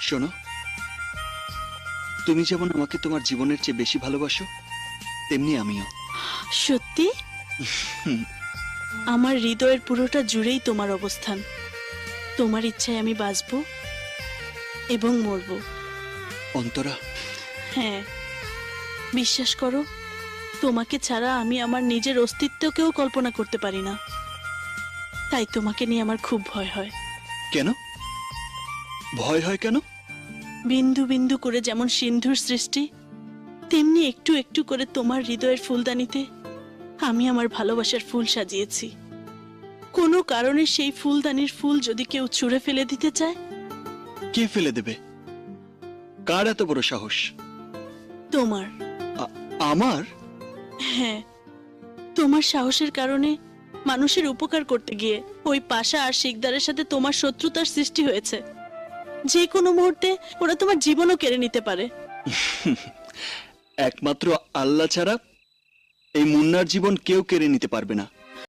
শোনো, তুমি যেমন আমাকে তোমার জীবনের চেয়ে বেশি ভালোবাসো, তেমনি আমিও। সত্যি? আমার হৃদয়ের পুরোটা জুড়েই তোমার অবস্থান। তোমার ইচ্ছায় আমি বাঁচবো এবং মরবো। অন্তরা, হ্যাঁ, বিশ্বাস করো, তোমাকে ছাড়া আমি আমার নিজের অস্তিত্বকেও কল্পনা করতে পারি না। তাই তোমাকে নিয়ে আমার খুব ভয় হয়। কেন ভয় হয় কেন? বিন্দু বিন্দু করে যেমন সিন্ধুর সৃষ্টি, তেমনি একটু একটু করে তোমার হৃদয়ের ফুলদানিতে আমি আমার ভালোবাসার ফুল সাজিয়েছি। কোনো কারণে সেই ফুলদানির ফুল যদি কেউ ছুঁড়ে ফেলে দিতে চায়? কে ফেলে দেবে? কার এত বড় সাহস? তোমার। আমার? হ্যাঁ, তোমার সাহসের কারণে মানুষের উপকার করতে গিয়ে ওই পাশা আর শিকদারের সাথে তোমার শত্রুতার সৃষ্টি হয়েছে। যে কোনো মুহূর্তে ওরা তোমার জীবনও কেড়ে নিতে পারে। একমাত্র আল্লাহ ছাড়া এই মুন্নার জীবন কেউ কেড়ে নিতে পারবে না।